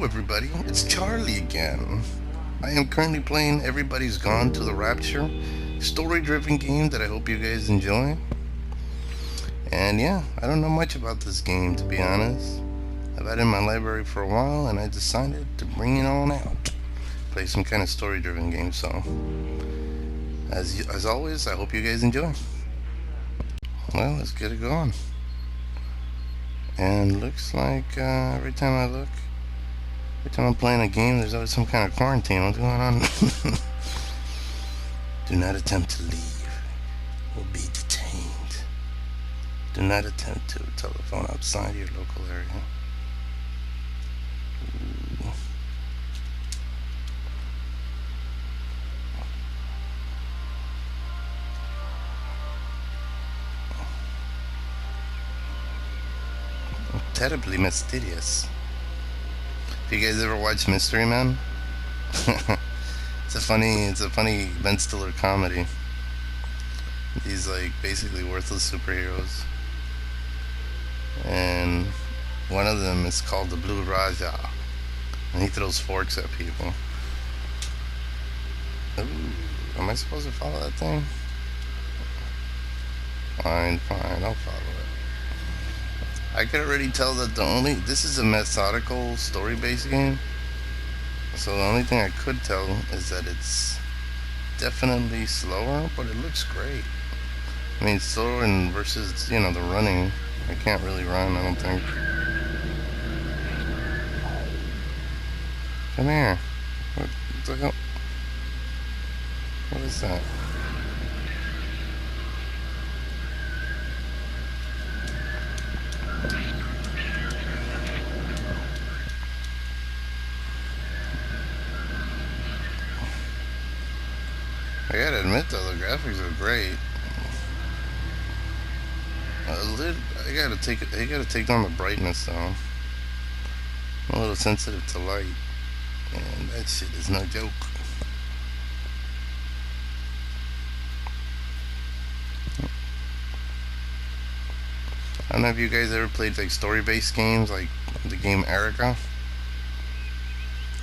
everybody, it's Charlie again. I am currently playing Everybody's Gone to the Rapture, story-driven game that I hope you guys enjoy. And yeah, I don't know much about this game to be honest. I've had it in my library for a while and I decided to bring it on out. Play some kind of story-driven game, so as always, I hope you guys enjoy. Well, let's get it going. And looks like every time I look, every time I'm playing a game, there's always some kind of quarantine. What's going on? Do not attempt to leave. Will be detained. Do not attempt to telephone outside your local area. Ooh. Terribly mysterious. If you guys ever watch Mystery Men, it's a funny Ben Stiller comedy. These like basically worthless superheroes, and one of them is called the Blue Raja, and he throws forks at people. Ooh, am I supposed to follow that thing? Fine, I'll follow it. I could already tell that this is a methodical story-based game. So the only thing I could tell is that it's definitely slower, but it looks great. I mean, slower and versus, the running. I can't really run, I don't think. Come here. What the hell? What is that? I gotta admit though, the graphics are great. I gotta take down the brightness though. I'm a little sensitive to light, and that shit is no joke. I don't know if you guys ever played like story-based games, like the game Erica.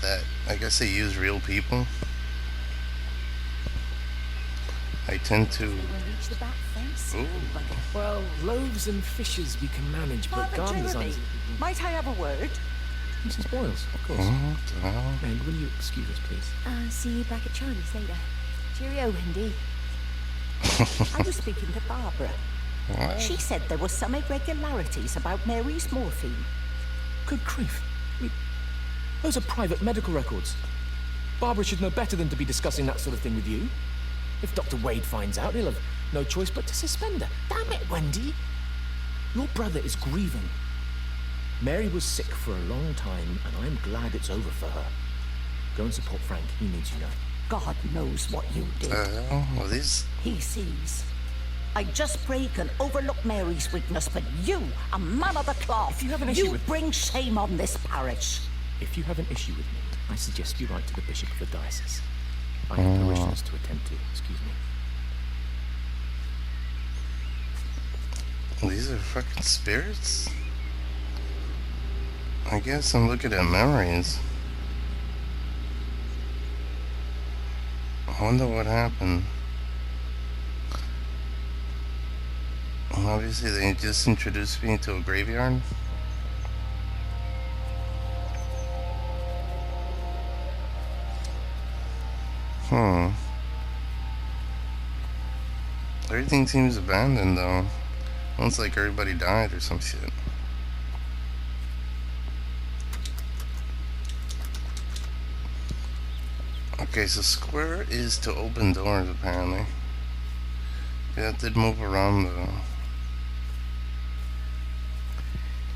That I guess they use real people. I tend to. Ooh. Well, loaves and fishes we can manage, but garden designs. Might I have a word? Mrs. Boyles, of course. What the hell? And will you excuse us, please? See you back at Charlie's later. Cheerio, Wendy. I was speaking to Barbara. What? She said there were some irregularities about Mary's morphine. Good grief. Those are private medical records. Barbara should know better than to be discussing that sort of thing with you. If Dr. Wade finds out, he'll have no choice but to suspend her. Damn it, Wendy. Your brother is grieving. Mary was sick for a long time, and I'm glad it's over for her. Go and support Frank. He needs you now. God knows what you did. Well, these. He sees. I just pray can overlook Mary's weakness, but you, a man of the cloth, If you have an issue you with- bring shame on this parish. If you have an issue with me, I suggest you write to the Bishop of the Diocese. I have parishioners to attend to. Excuse me. These are fucking spirits? I guess I'm looking at memories. I wonder what happened. Well, obviously, they just introduced me to a graveyard. Everything seems abandoned though. Looks like everybody died or some shit. Okay, so square is to open doors apparently. Yeah, that did move around though.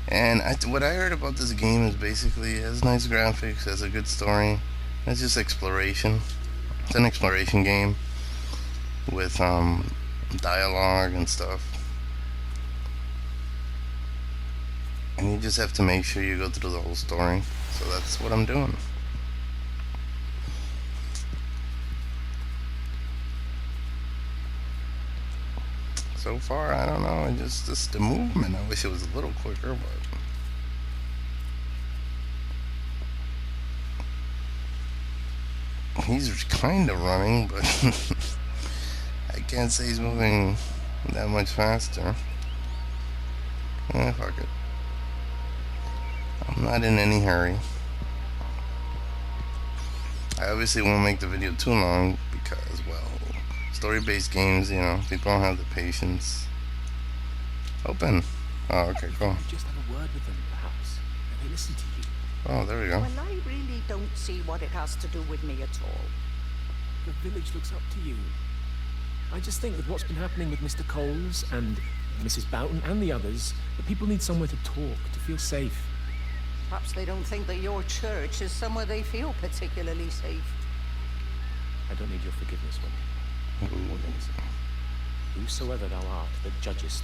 And what I heard about this game is basically it has nice graphics, has a good story. It's just exploration. It's an exploration game with dialogue and stuff. And you just have to make sure you go through the whole story. So that's what I'm doing. So far, I don't know, just the movement. I wish it was a little quicker, but He's kind of running, but I can't say he's moving that much faster. Fuck it. I'm not in any hurry. I obviously won't make the video too long because, well, story-based games, you know, people don't have the patience. Open. Oh, okay, cool. Just have a word with them, perhaps. And they listen to you. Oh, there we go. Well, I really don't see what it has to do with me at all. The village looks up to you. I just think with what's been happening with Mr. Coles and Mrs. Boughton and the others, that people need somewhere to talk, to feel safe. Perhaps they don't think that your church is somewhere they feel particularly safe. I don't need your forgiveness, Wendy. Or Daisy. Whosoever thou art that judgest,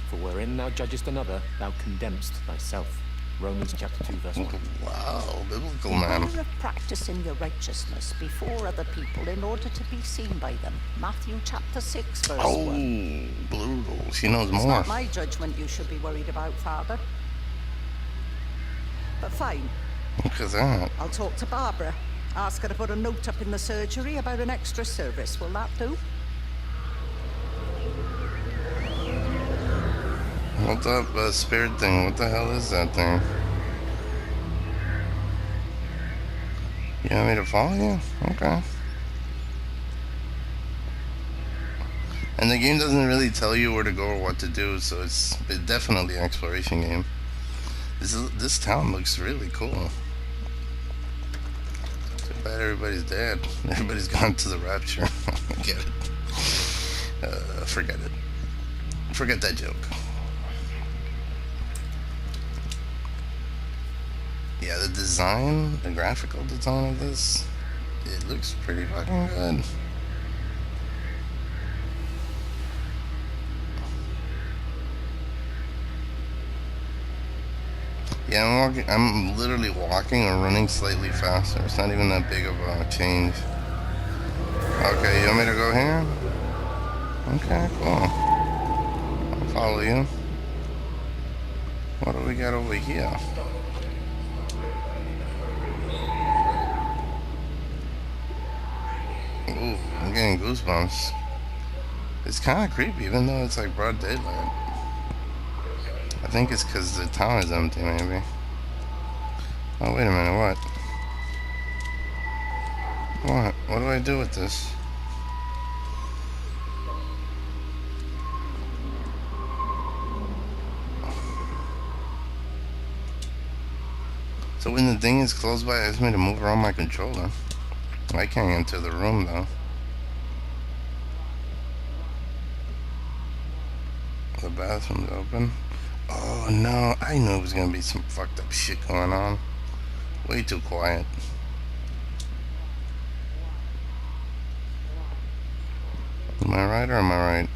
for wherein thou judgest another, thou condemnest thyself. Romans chapter 2, verse 1. Wow, biblical man. Beware of practicing your righteousness before other people in order to be seen by them. Matthew chapter 6, verse 1. Oh, brutal. She knows It's more. not my judgment you should be worried about, Father. But fine, Look at that. I'll talk to Barbara. Ask her to put a note up in the surgery about an extra service. Will that do? What the spirit thing? What the hell is that thing? You want me to follow you? Okay. And the game doesn't really tell you where to go or what to do, so it's definitely an exploration game. This town looks really cool. Too bad everybody's dead. Everybody's gone to the rapture. Get it. Forget it. Forget that joke. Yeah, the design, the graphical design of this, it looks pretty fucking good. Yeah, I'm literally walking or running slightly faster. It's not even that big of a change. Okay, you want me to go here? Okay, cool. I'll follow you. What do we got over here? Ooh, I'm getting goosebumps. It's kind of creepy, even though it's like broad daylight. I think it's because the town is empty, maybe. Oh, wait a minute, what? What? What do I do with this? So when the thing is close by, it asks me to move around my controller. I can't enter the room, though. The bathroom's open. Oh no, I knew it was gonna be some fucked up shit going on. Way too quiet. Am I right or am I right?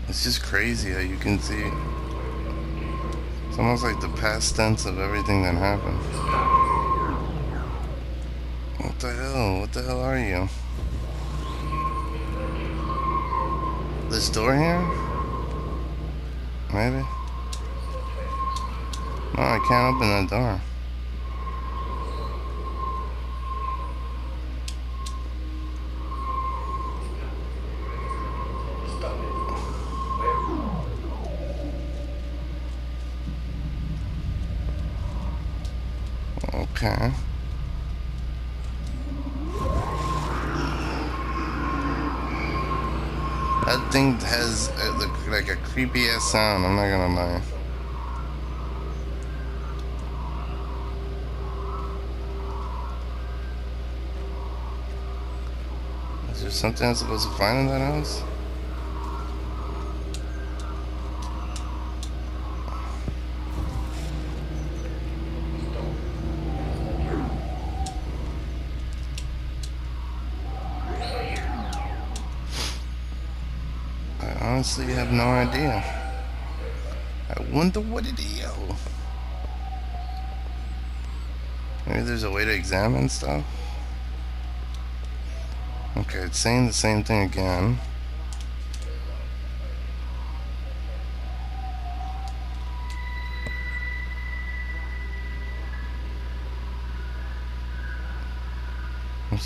It's just crazy how you can see. It's almost like the past tense of everything that happened. What the hell? What the hell are you? This door here? Maybe? No, I can't open that door. Okay. That thing has like a creepy ass sound, I'm not gonna lie. Is there something I'm supposed to find in that house? I honestly have no idea. I wonder what it is. Maybe there's a way to examine stuff. Okay, it's saying the same thing again.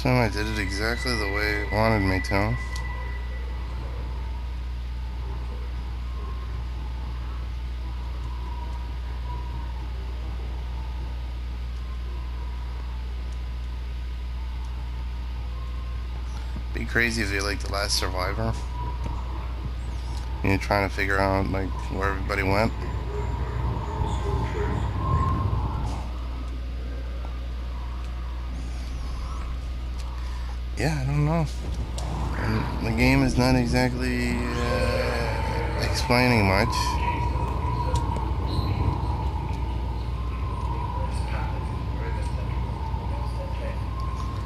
time I did it exactly the way it wanted me to. Be crazy if you're like the last survivor and you're trying to figure out like where everybody went. Yeah, I don't know. And the game is not exactly explaining much.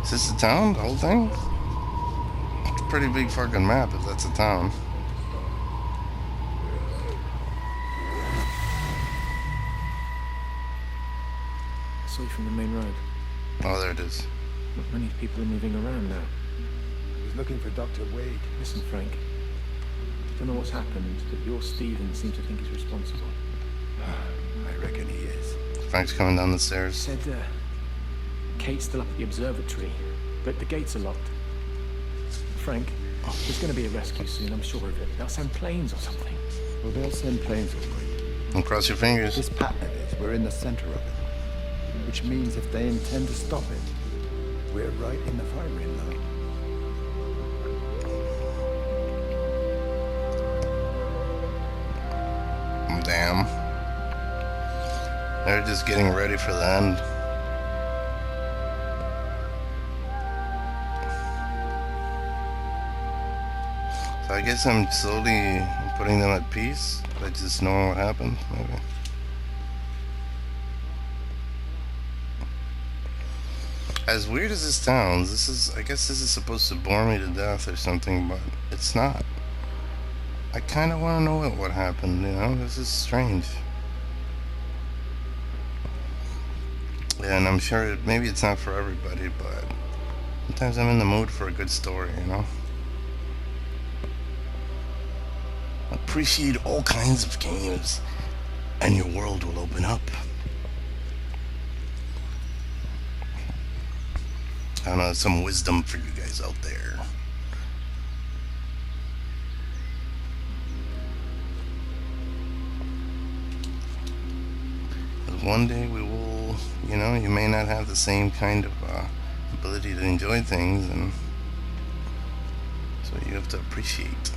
Is this a town? The whole thing? It's a pretty big fucking map if that's a town. I saw you from the main road. Oh, there it is. Not many people are moving around now. I was looking for Dr. Wade. Listen, Frank. I don't know what's happened, but your Stephen seems to think he's responsible. I reckon he is. Frank's coming down the stairs. Said, Kate's still up at the observatory, but the gates are locked. Frank, there's going to be a rescue soon, I'm sure of it. They'll send planes or something. Well, they'll send planes all right. And cross your fingers. This pattern of it, we're in the center of it. Which means if they intend to stop it, we're right in the firing line. Damn. They're just getting ready for the end. So I guess I'm slowly putting them at peace by just knowing what happened, maybe. As weird as this sounds, I guess this is supposed to bore me to death or something, but it's not. I kind of want to know what happened, you know? This is strange. Yeah, and I'm sure maybe it's not for everybody, but sometimes I'm in the mood for a good story, you know? Appreciate all kinds of games, and your world will open up. I don't know, some wisdom for you guys out there. One day we will, you know, you may not have the same kind of ability to enjoy things, and so you have to appreciate.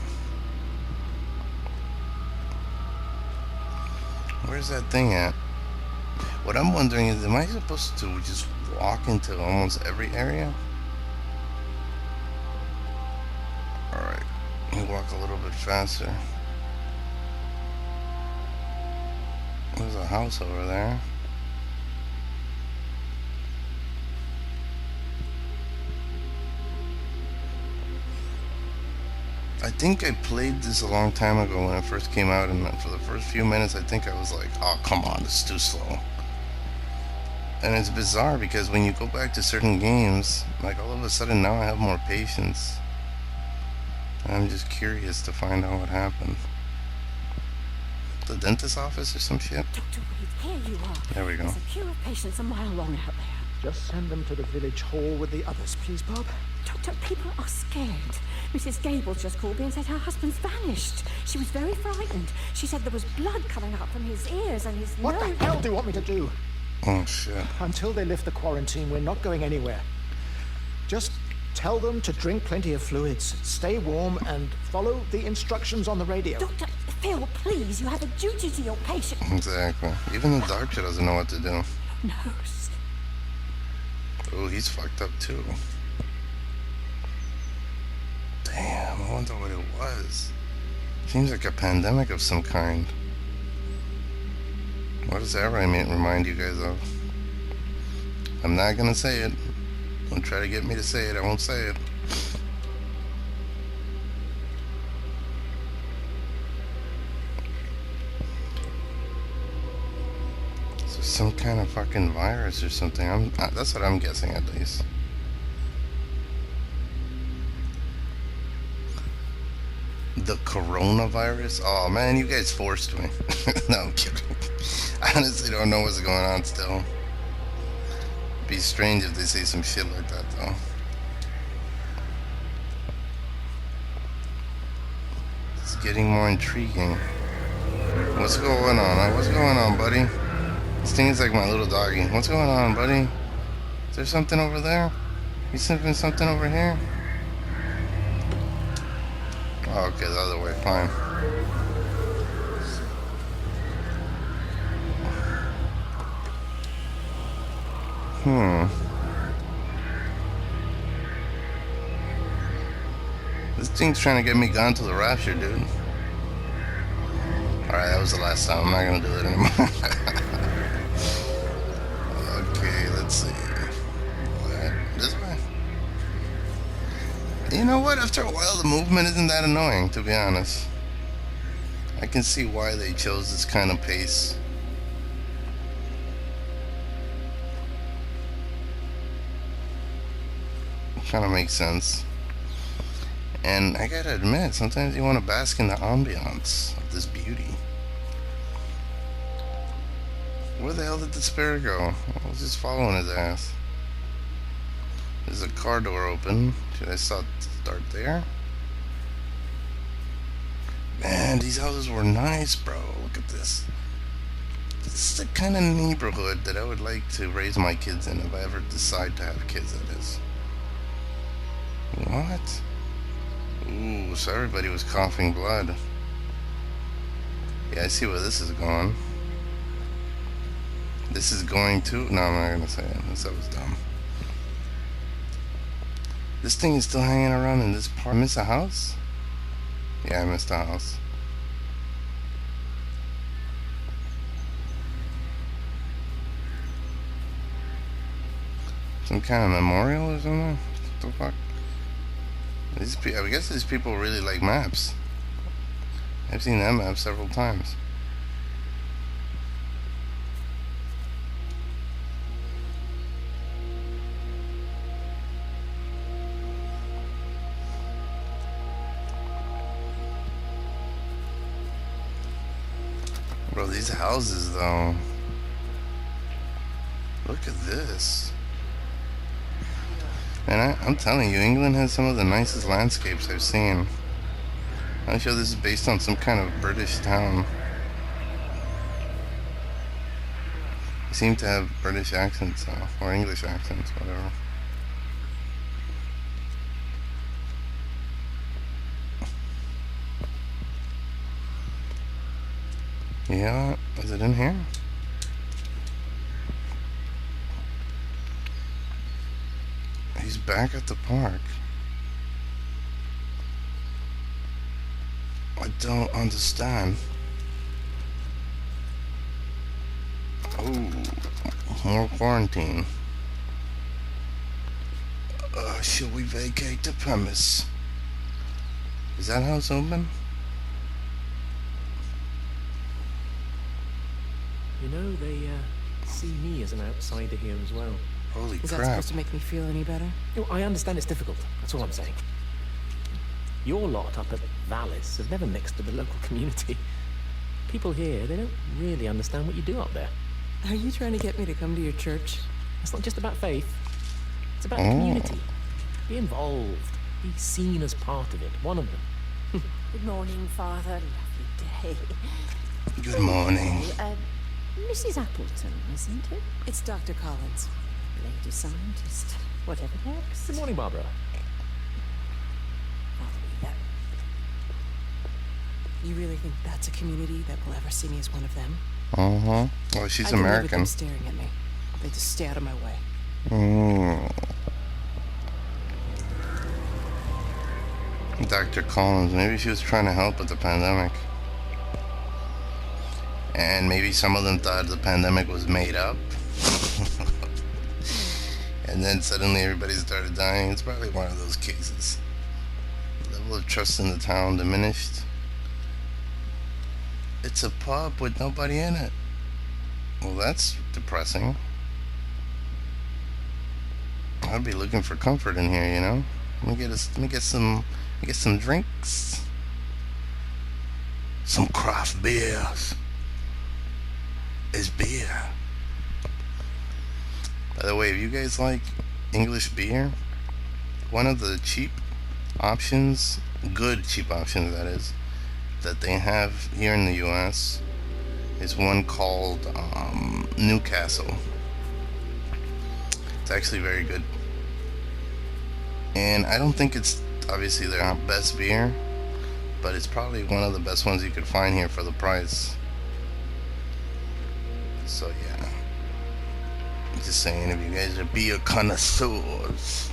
Where's that thing at? What I'm wondering is, am I supposed to just walk into almost every area? Alright, let me walk a little bit faster. There's a house over there. I think I played this a long time ago when it first came out, and for the first few minutes I think I was like, oh come on, this is too slow. And it's bizarre because when you go back to certain games, like all of a sudden now I have more patience. And I'm just curious to find out what happened. The dentist's office or some shit? Dr. Wade, here you are. There we go. There's a queue of patients a mile long out there. Just send them to the village hall with the others, please, Bob. Doctor, people are scared. Mrs. Gable just called me and said her husband's vanished. She was very frightened. She said there was blood coming out from his ears and his What nose. the hell do you want me to do? Oh shit. Until they lift the quarantine, we're not going anywhere. Just tell them to drink plenty of fluids, stay warm, and follow the instructions on the radio. Dr. Phil, please, you have a duty to your patient. Exactly. Even the doctor doesn't know what to do. Nose. Oh, he's fucked up too. Damn, I wonder what it was. Seems like a pandemic of some kind. What does that remind you guys of? I'm not gonna say it. Don't try to get me to say it, I won't say it. So some kind of fucking virus or something. That's what I'm guessing at least. The coronavirus? Oh man, you guys forced me. No, I'm kidding. I honestly don't know what's going on still. It'd be strange if they say some shit like that though. getting more intriguing. What's going on? What's going on, buddy? This thing is like my little doggy. What's going on, buddy? Is there something over there? You sniffing something over here? Oh, okay, the other way. Fine. This thing's trying to get me gone to the rapture, dude. Alright, that was the last time. I'm not gonna do it anymore. Okay, let's see. What? This way? You know what? After a while, the movement isn't that annoying, to be honest. I can see why they chose this kind of pace. Kind of makes sense. And I gotta admit, sometimes you want to bask in the ambiance of this beauty. Where the hell did the spirit go? I was just following his ass. There's a car door open. Should I start there? Man, these houses were nice, bro. Look at this. This is the kind of neighborhood that I would like to raise my kids in if I ever decide to have kids, that is. What? Ooh, so everybody was coughing blood. Yeah, I see where this is going. This is going to... No, I'm not gonna say it. That was dumb. This thing is still hanging around in this part. I missed a house? Yeah, I missed a house. Some kind of memorial or something? What the fuck? I guess these people really like maps. I've seen that map several times. Bro, these houses though. Look at this. And I'm telling you, England has some of the nicest landscapes I've seen. I'm sure this is based on some kind of British town. They seem to have British accents, or English accents, whatever. Yeah, is it in here? He's back at the park. I don't understand. Oh, more quarantine. Shall we vacate the premise? Is that house open? You know, they see me as an outsider here as well. Holy Is that crap. supposed to make me feel any better? You know, I understand it's difficult. That's all I'm saying. Your lot up at Vallis have never mixed with the local community. People here, they don't really understand what you do up there. Are you trying to get me to come to your church? It's not just about faith. It's about community. Be involved. Be seen as part of it. One of them. Good morning, Father. Lovely day. Good morning. Mrs. Appleton, isn't it? It's Dr. Collins. Lady scientist. Whatever next. Good morning, Barbara. You really think that's a community that will ever see me as one of them? Uh-huh. Well, she's I can live with American. them staring at me. They just stay out of my way. Dr. Collins, maybe she was trying to help with the pandemic. And maybe some of them thought the pandemic was made up. And then suddenly everybody started dying. It's probably one of those cases. The level of trust in the town diminished. It's a pub with nobody in it. Well, that's depressing. I'd be looking for comfort in here, you know. Let me get some drinks. Some craft beers. It's beer. By the way, if you guys like English beer, one of the cheap options, good cheap options that is, that they have here in the US is one called Newcastle. It's actually very good. And I don't think it's obviously their best beer, but it's probably one of the best ones you could find here for the price. So yeah, just saying, if you guys are beer connoisseurs.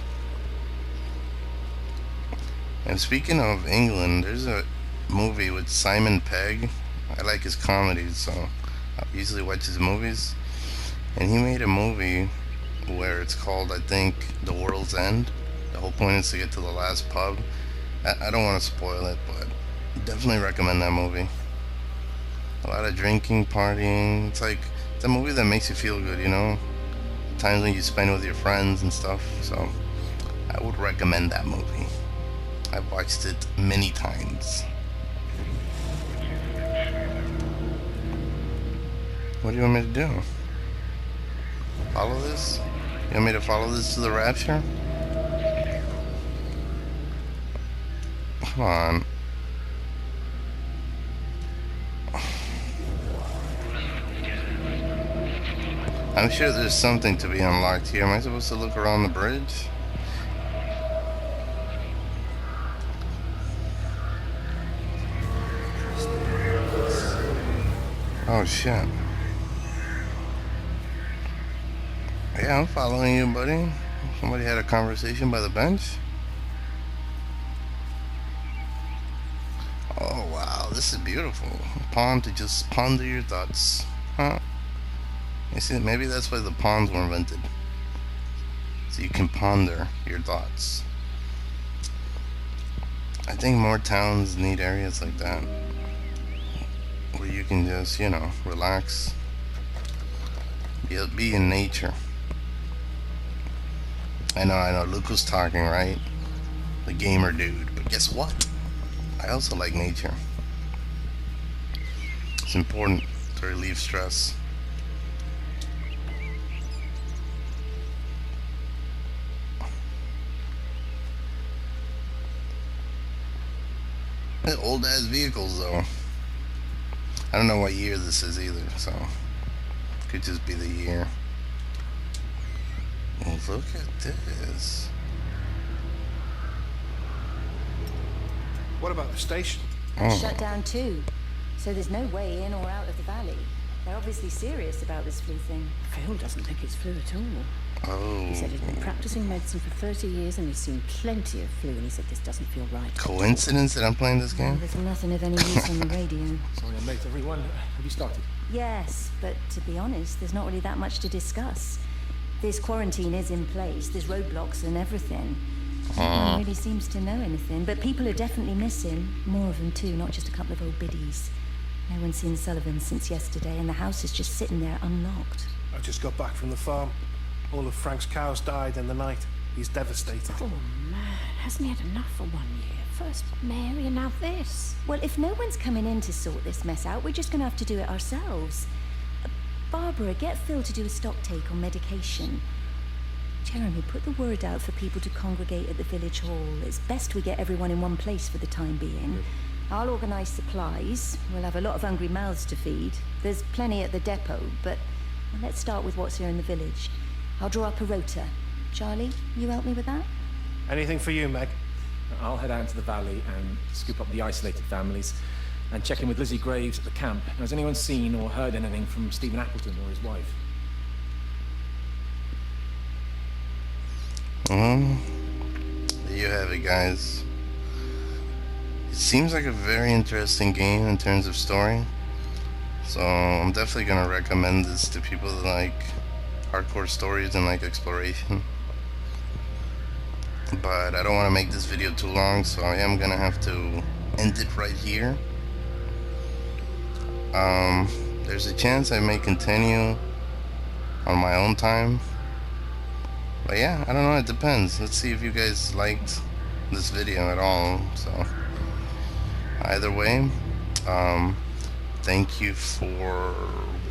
And speaking of England, there's a movie with Simon Pegg. I like his comedies, so I usually watch his movies. And he made a movie where it's called, I think, The World's End. The whole point is to get to the last pub. I don't want to spoil it, but definitely recommend that movie. A lot of drinking, partying. It's a movie that makes you feel good, you know? Times when you spend with your friends and stuff. So I would recommend that movie. I've watched it many times. What do you want me to do? Follow this? You want me to follow this to the rapture? Come on. I'm sure there's something to be unlocked here. Am I supposed to look around the bridge? Oh shit. Yeah, I'm following you, buddy. Somebody had a conversation by the bench. Oh wow, this is beautiful. A pond to just ponder your thoughts. Huh? You see, maybe that's why the ponds were invented. So you can ponder your thoughts. I think more towns need areas like that, where you can just, you know, relax. Be in nature. I know, Luke was talking, right? The gamer dude. But guess what? I also like nature. It's important to relieve stress. Old ass vehicles though. I don't know what year this is either, so could just be the year. Well, look at this. What about the station? It's shut down too. So there's no way in or out of the valley. They're obviously serious about this flu thing. Phil doesn't think it's flu at all. Oh. He said he'd been practicing medicine for 30 years and he's seen plenty of flu, and he said this doesn't feel right. Coincidence that I'm playing this game? There's nothing of any use on the radio. Sorry I'm late, everyone. Have you started? Yes, but to be honest, there's not really that much to discuss. This quarantine is in place, there's roadblocks and everything. No one really seems to know anything, but people are definitely missing. More of them too, not just a couple of old biddies. No one's seen Sullivan since yesterday, and the house is just sitting there unlocked. I just got back from the farm. All of Frank's cows died in the night. He's devastated. Poor man, hasn't he had enough for 1 year? First Mary and now this. Well, if no one's coming in to sort this mess out, we're just gonna have to do it ourselves. Barbara, get Phil to do a stock take on medication. Jeremy, put the word out for people to congregate at the village hall. It's best we get everyone in one place for the time being. I'll organise supplies. We'll have a lot of hungry mouths to feed. There's plenty at the depot, but let's start with what's here in the village. I'll draw up a rota. Charlie, you help me with that? Anything for you, Meg? I'll head out into the valley and scoop up the isolated families and check in with Lizzie Graves at the camp. Has anyone seen or heard anything from Stephen Appleton or his wife? There you have it, guys. It seems like a very interesting game in terms of story. So I'm definitely gonna recommend this to people that like hardcore stories and like exploration. But I don't want to make this video too long, so I am gonna have to end it right here. There's a chance I may continue on my own time. But yeah, I don't know, it depends. Let's see if you guys liked this video at all. So either way, thank you for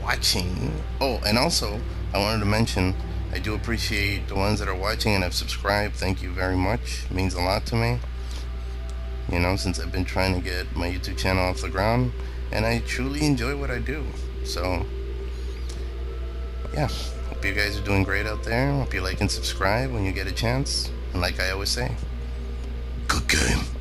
watching. Oh, and also I wanted to mention, I do appreciate the ones that are watching and have subscribed. Thank you very much. It means a lot to me. you know, since I've been trying to get my YouTube channel off the ground, and I truly enjoy what I do. So, yeah, hope you guys are doing great out there. Hope you like and subscribe when you get a chance. And like I always say, good game.